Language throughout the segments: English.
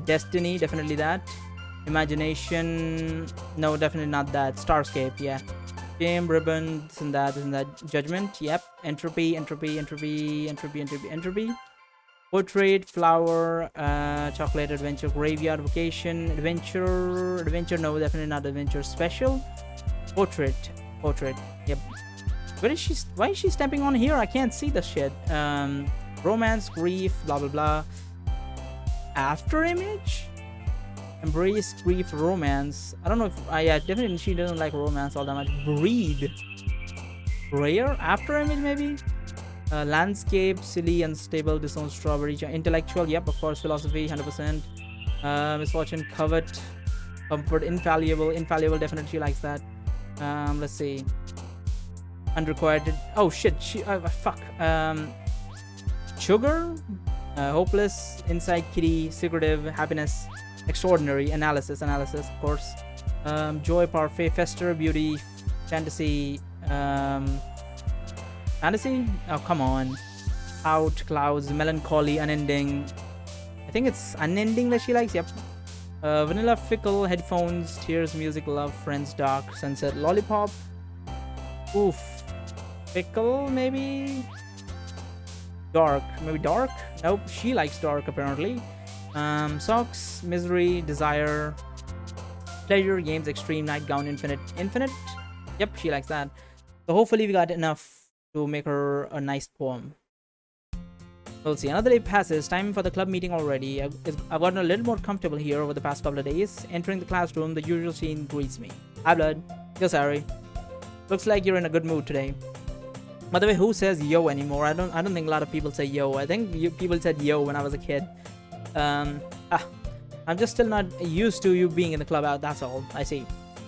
Destiny, definitely that. Imagination, no, definitely not that. Starscape, yeah. Game, ribbon, this and that, this and that. Judgment, yep. Entropy, entropy, entropy, entropy, entropy, entropy. Portrait, flower, chocolate, adventure, graveyard, vacation, adventure, no, definitely not adventure. Special, portrait, yep. Why is she stepping on here? I can't see the shit. Romance, grief, blah blah blah. After image, embrace, grief, romance. I don't know if yeah, definitely she doesn't like romance all that much. Breed, rare, after image maybe. Landscape, silly, unstable, disowned, strawberry, intellectual, yep, of course, philosophy, 100%. Misfortune, covet, comfort, infallible, definitely she likes that. Let's see. Unrequited, oh shit, fuck. Sugar, hopeless, inside kitty, secretive, happiness, extraordinary, analysis, of course. Joy, parfait, fester, beauty, fantasy, fantasy? Oh, come on. Out, clouds, melancholy, unending. I think it's unending that she likes, yep. Vanilla, fickle, headphones, tears, music, love, friends, dark, sunset, lollipop. Oof. Fickle, maybe? Dark. Maybe dark? Nope, she likes dark apparently. Socks, misery, desire, pleasure, games, extreme, nightgown, infinite. Yep, she likes that. So hopefully we got enough to make her a nice poem. We'll see. Another day passes. Time for the club meeting already. I've gotten a little more comfortable here over the past couple of days. Entering the classroom, the usual scene greets me. Hi, Blood. Yo, Sari. Looks like you're in a good mood today. By the way, who says yo anymore? I don't think a lot of people say yo. I think people said yo when I was a kid. I'm just still not used to you being in the club. That's all. I see.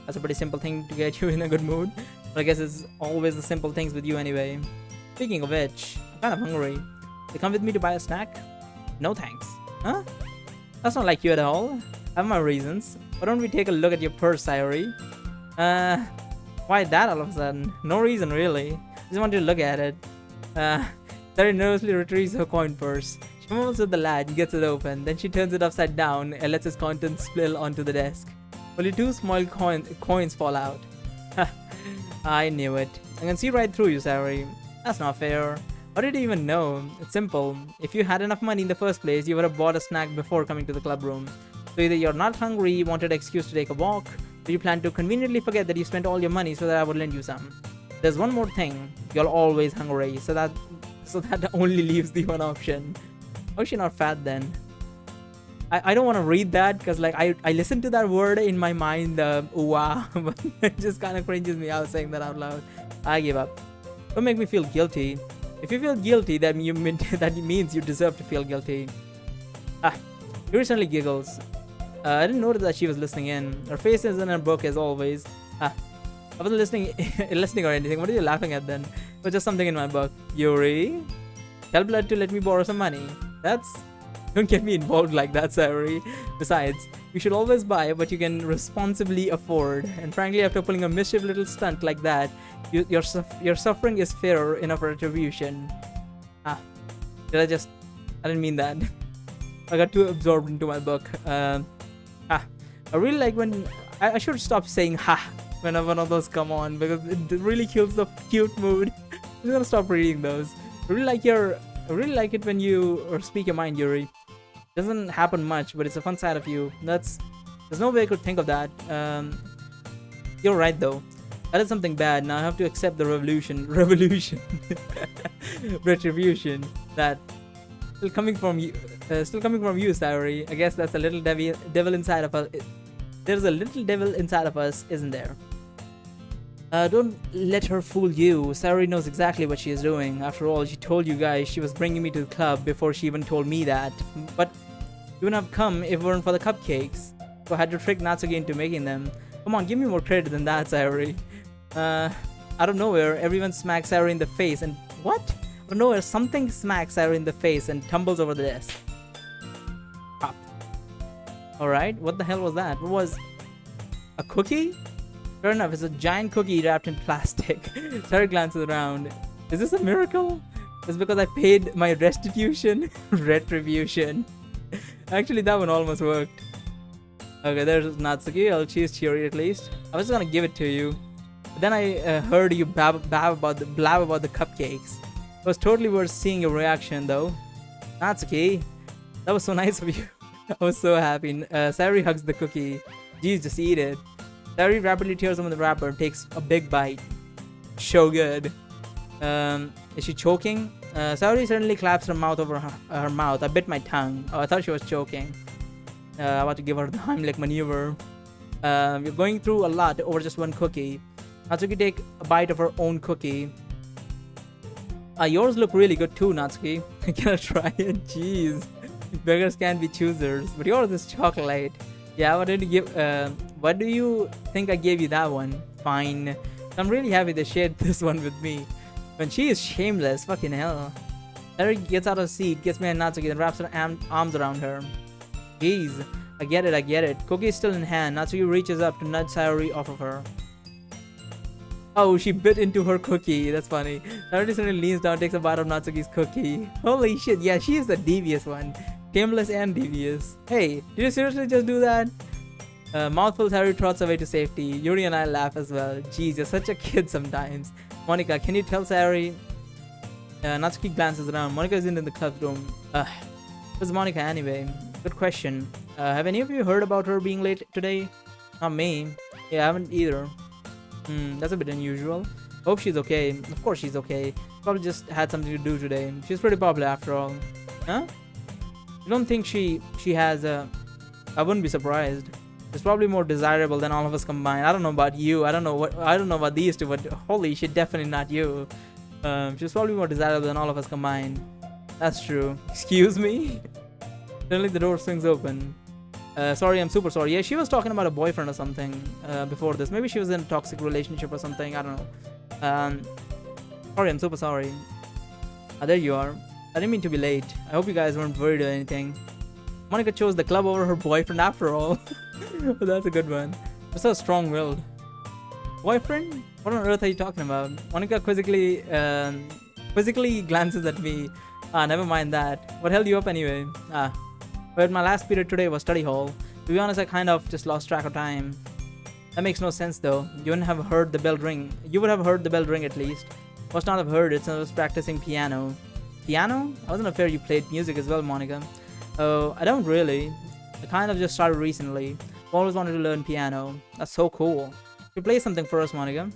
That's a pretty simple thing to get you in a good mood. But I guess it's always the simple things with you anyway. Speaking of which, I'm kind of hungry. You come with me to buy a snack? No thanks. Huh? That's not like you at all. I have my reasons. Why don't we take a look at your purse, Sayori? Why that all of a sudden? No reason really. Just want to look at it. Sayori nervously retrieves her coin purse. She fumbles with the latch, gets it open. Then she turns it upside down and lets its contents spill onto the desk. Only 2 small coins fall out. I knew it. I can see right through you, Sayori. That's not fair. How did you even know? It's simple. If you had enough money in the first place, you would have bought a snack before coming to the club room. So either you're not hungry, wanted an excuse to take a walk, or you plan to conveniently forget that you spent all your money so that I would lend you some. There's one more thing. You're always hungry, so that only leaves the one option. How is she not fat then? I don't want to read that because like I listened to that word in my mind, wow, but it just kind of cringes me out saying that out loud. I give up. Don't make me feel guilty. If you feel guilty, that means you deserve to feel guilty. Yuri suddenly giggles. I didn't notice that she was listening in. Her face is in her book as always. I wasn't listening or anything. What are you laughing at then? It was just something in my book. Yuri, tell Blood to let me borrow some money. Don't get me involved like that, Sayori. Besides, you should always buy what you can responsibly afford. And frankly, after pulling a mischief little stunt like that, your suffering is fair enough retribution. I didn't mean that. I got too absorbed into my book. I really like when I should stop saying ha when one of those come on because it really kills the cute mood. I'm just gonna stop reading those. I really like it when you speak your mind, Yuri. Doesn't happen much, but it's a fun side of you. There's no way I could think of that. You're right though. That is something bad. Now I have to accept the retribution. That still coming from you, Sayori. I guess that's a little devil inside of us. There's a little devil inside of us, isn't there? Don't let her fool you. Sayori knows exactly what she is doing. After all, she told you guys she was bringing me to the club before she even told me that. But you wouldn't have come if it weren't for the cupcakes. So I had to trick Natsuki into making them. Come on, give me more credit than that, Sayori. Out of nowhere, everyone smacks Sayori in the face and... What? Out of nowhere, something smacks Sayori in the face and tumbles over the desk. Pop. Alright, what the hell was that? What was... a cookie? Fair enough, it's a giant cookie wrapped in plastic. Sayori glances around. Is this a miracle? It's because I paid my restitution. Retribution. Actually, that one almost worked. Okay, there's Natsuki. I'll choose Yuri at least. I was gonna give it to you. But then I heard you blab about the cupcakes. It was totally worth seeing your reaction though. Natsuki, that was so nice of you. I was so happy. Sayuri hugs the cookie. Geez, just eat it. Sayuri rapidly tears open the wrapper and takes a big bite. So good. Is she choking? Sayuri suddenly claps her mouth over her mouth. I bit my tongue. Oh, I thought she was choking. About to give her the Heimlich maneuver. You're going through a lot over just one cookie. Natsuki take a bite of her own cookie. Yours look really good too, Natsuki. Can I try it? Jeez. Beggars can't be choosers. But yours is chocolate. Yeah, what do you think I gave you that one? Fine. I'm really happy they shared this one with me. When she is shameless, fucking hell. Sayuri gets out of her seat, gets me and Natsuki, and wraps her arms around her. Jeez, I get it. Cookie is still in hand. Natsuki reaches up to nudge Sayuri off of her. Oh, she bit into her cookie. That's funny. Sayuri suddenly leans down, takes a bite of Natsuki's cookie. Holy shit, yeah, she is the devious one. Shameless and devious. Hey, did you seriously just do that? Mouthful, Sayuri trots away to safety. Yuri and I laugh as well. Jeez, you're such a kid sometimes. Monica, can you tell Sayuri? Natsuki glances around. Monica isn't in the classroom. Who's Monica anyway? Good question. Have any of you heard about her being late today? Not me. Yeah, I haven't either. That's a bit unusual. Hope she's okay. Of course she's okay. Probably just had something to do today. She's pretty popular after all. Huh? You don't think she has a... I wouldn't be surprised. She's probably more desirable than all of us combined. I don't know about you. I don't know about these two, but holy shit, definitely not you. She's probably more desirable than all of us combined. That's true. Excuse me? Suddenly the door swings open. Sorry, I'm super sorry. Yeah, she was talking about a boyfriend or something before this. Maybe she was in a toxic relationship or something. I don't know. Sorry, I'm super sorry. There you are. I didn't mean to be late. I hope you guys weren't worried or anything. Monica chose the club over her boyfriend after all. That's a good one. You're so strong-willed. Boyfriend? What on earth are you talking about? Monica quizzically glances at me. Never mind that. What held you up anyway? But my last period today was study hall. To be honest, I kind of just lost track of time. That makes no sense though. You wouldn't have heard the bell ring. You would have heard the bell ring at least. Must not have heard it since I was practicing piano. Piano? I wasn't aware you played music as well, Monica. Oh, I don't really. I kind of just started recently. Always wanted to learn piano. That's so cool. You play something for us, Monica.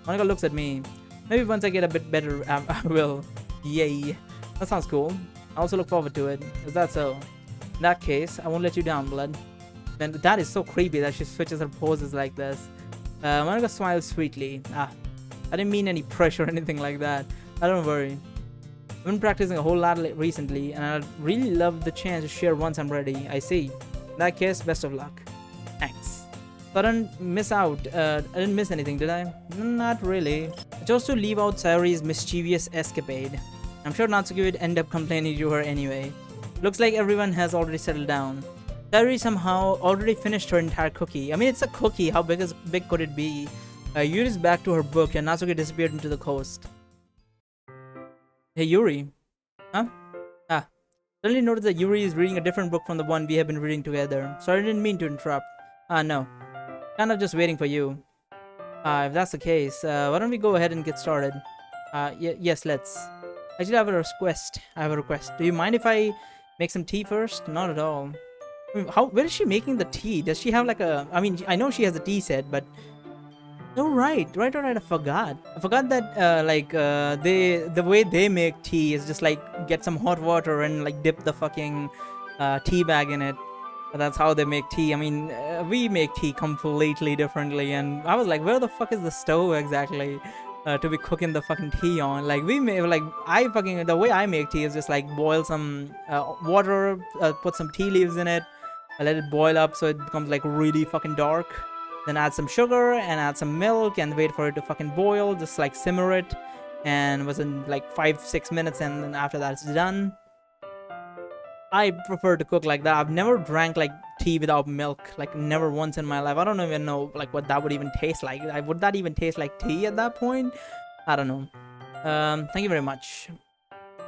Monica looks at me. Maybe once I get a bit better, I will. Yay. That sounds cool. I also look forward to it. Is that so? In that case, I won't let you down, blood. Then that is so creepy that she switches her poses like this. Monica smiles sweetly. I didn't mean any pressure or anything like that. Don't worry. I've been practicing a whole lot recently, and I'd really love the chance to share once I'm ready. I see. In that case, best of luck. Thanks. So I didn't miss out. I didn't miss anything, did I? Not really. I chose to leave out Sayuri's mischievous escapade. I'm sure Natsuki would end up complaining to her anyway. Looks like everyone has already settled down. Sayuri somehow already finished her entire cookie. I mean, it's a cookie. How big could it be? Yuri's back to her book, and Natsuki disappeared into the coast. Hey, Yuri. Huh? Suddenly noticed that Yuri is reading a different book from the one we have been reading together. Sorry, I didn't mean to interrupt. No. Kind of just waiting for you. If that's the case, why don't we go ahead and get started? Yes, let's. Actually, I have a request. Do you mind if I make some tea first? Not at all. I mean, where is she making the tea? Does she have like a... I mean, I know she has a tea set, but... No, right, I forgot. I forgot that the way they make tea is just like get some hot water and like dip the fucking tea bag in it. That's how they make tea. I mean, we make tea completely differently, and I was like, where the fuck is the stove exactly to be cooking the fucking tea on? Like the way I make tea is just like boil some water, put some tea leaves in it, let it boil up so it becomes like really fucking dark. Then add some sugar and add some milk and wait for it to fucking boil. Just like simmer it, and within like 5-6 minutes, and then after that it's done. I prefer to cook like that. I've never drank like tea without milk, like never once in my life. I don't even know like what that would even taste like. Would that even taste like tea at that point? I don't know. Thank you very much.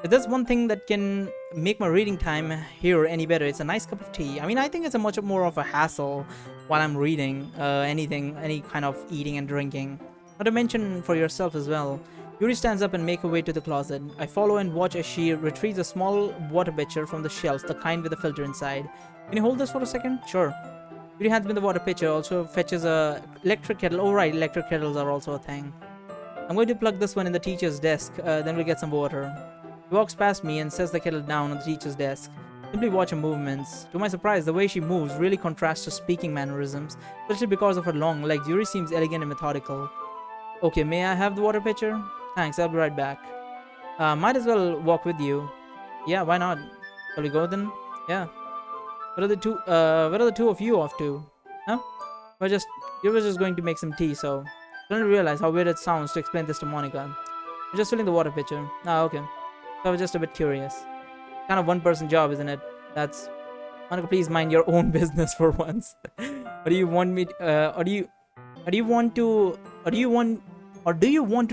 If there's one thing that can make my reading time here any better, it's a nice cup of tea. I mean, I think it's a much more of a hassle while I'm reading anything, any kind of eating and drinking. Not to mention for yourself as well. Yuri stands up and makes her way to the closet. I follow and watch as she retrieves a small water pitcher from the shelves, the kind with a filter inside. Can you hold this for a second? Sure. Yuri hands me the water pitcher, also fetches a electric kettle. Oh right, electric kettles are also a thing. I'm going to plug this one in the teacher's desk, then we'll get some water. He walks past me and sets the kettle down on the teacher's desk. Simply watch her movements. To my surprise, the way she moves really contrasts to speaking mannerisms, especially because of her long legs. Yuri seems elegant and methodical. Okay, may I have the water pitcher? Thanks, I'll be right back. Might as well walk with you. Yeah, why not? Shall we go then? Yeah. Where are the two of you off to? Huh? You were just going to make some tea, so I didn't realize how weird it sounds to explain this to Monica. I'm just filling the water pitcher. Ah, okay. So I was just a bit curious. Kind of one-person job, isn't it? That's... Monica, please mind your own business for once. Or do you want me? Or do you want to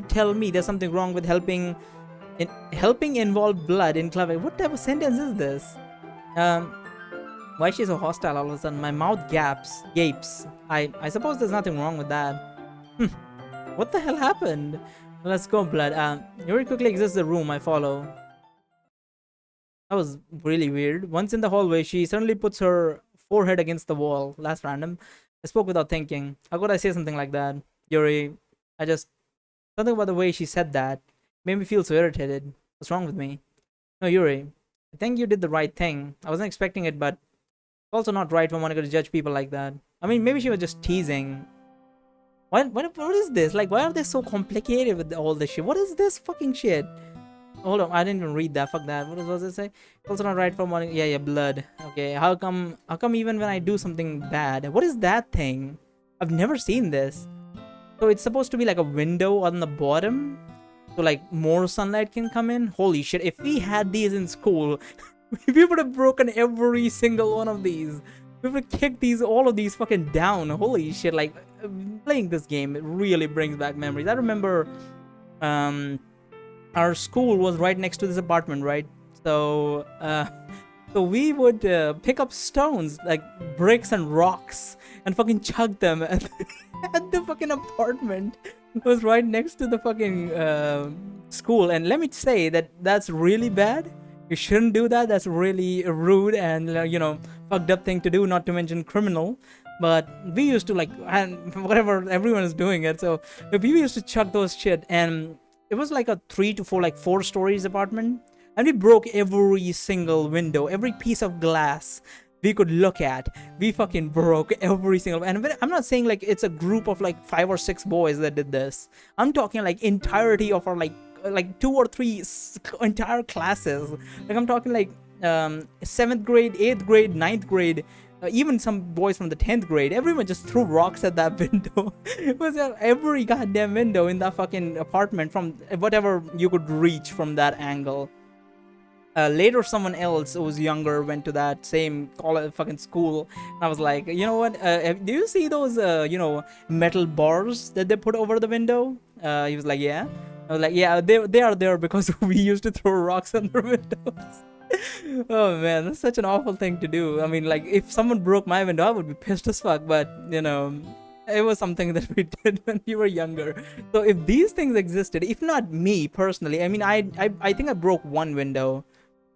tell me there's something wrong with helping involve blood in clubbing? What type of sentence is this? Why is she so hostile all of a sudden? My mouth gapes. I suppose there's nothing wrong with that. What the hell happened? Let's go, blood. Yuri quickly exits the room. I follow. That was really weird. Once in the hallway, she suddenly puts her forehead against the wall. That's random. I spoke without thinking. How could I say something like that? Yuri, something about the way she said that made me feel so irritated. What's wrong with me? No, Yuri, I think you did the right thing. I wasn't expecting it, but it's also not right for Monica to judge people like that. I mean, maybe she was just teasing. What is this? Like, why are they so complicated with all this shit? What is this fucking shit? Hold on, I didn't even read that. Fuck that. What does it say? Also not right for Monica. Yeah, blood. Okay, how come even when I do something bad? What is that thing? I've never seen this. So it's supposed to be like a window on the bottom, so like more sunlight can come in. Holy shit, if we had these in school, we would have broken every single one of these. We would have kicked all of these fucking down. Holy shit, like playing this game, it really brings back memories. I remember our school was right next to this apartment, right? So so we would pick up stones, like bricks and rocks, and fucking chug them at the fucking apartment. It was right next to the fucking school, and let me say that's really bad. You shouldn't do that. That's really rude and fucked up thing to do, not to mention criminal. But we used to and whatever, everyone is doing it, so we used to chug those shit. And it was like a 3 to 4, like 4 stories apartment, and we broke every single window, every piece of glass we could look at. We fucking broke every single. And I'm not saying like it's a group of like 5 or 6 boys that did this. I'm talking like entirety of our like 2 or 3 entire classes. Like I'm talking like 7th grade, 8th grade, 9th grade, even some boys from the 10th grade. Everyone just threw rocks at that window. It was every goddamn window in that fucking apartment from whatever you could reach from that angle. Later, someone else who was younger went to that same fucking school. And I was like, you know what? Do you see those, metal bars that they put over the window? He was like, yeah. I was like, yeah, they are there because we used to throw rocks on the windows. Oh man, that's such an awful thing to do. I mean, like, if someone broke my window, I would be pissed as fuck. But it was something that we did when we were younger. So if these things existed, if not me personally, I mean, I think I broke one window.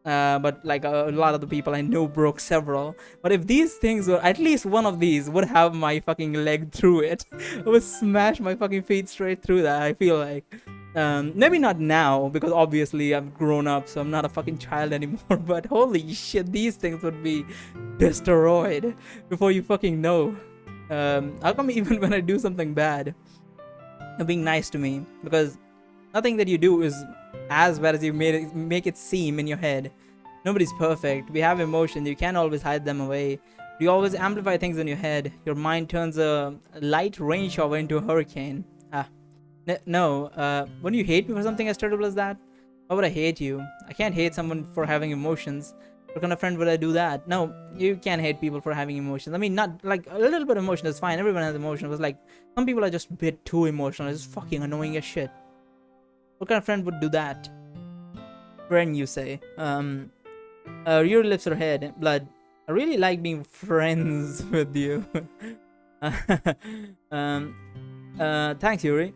But like a lot of the people I know broke several. But if these things were, at least one of these would have my fucking leg through it. I would smash my fucking feet straight through that, I feel like. Maybe not now, because obviously I've grown up, so I'm not a fucking child anymore. But holy shit, these things would be destroyed before you fucking know. How come even when I do something bad, you're being nice to me? Because nothing that you do is as bad as you make it seem in your head. Nobody's perfect. We have emotions. You can't always hide them away. You always amplify things in your head. Your mind turns a light rain shower into a hurricane. No. Wouldn't you hate me for something as terrible as that? Why would I hate you? I can't hate someone for having emotions. What kind of friend would I do that? No, you can't hate people for having emotions. I mean, not like a little bit of emotion is fine. Everyone has emotions. But like some people are just a bit too emotional. It's fucking annoying as shit. What kind of friend would do that? Friend, you say. Yuri lifts her head. Blood. I really like being friends with you. um, thanks, Yuri.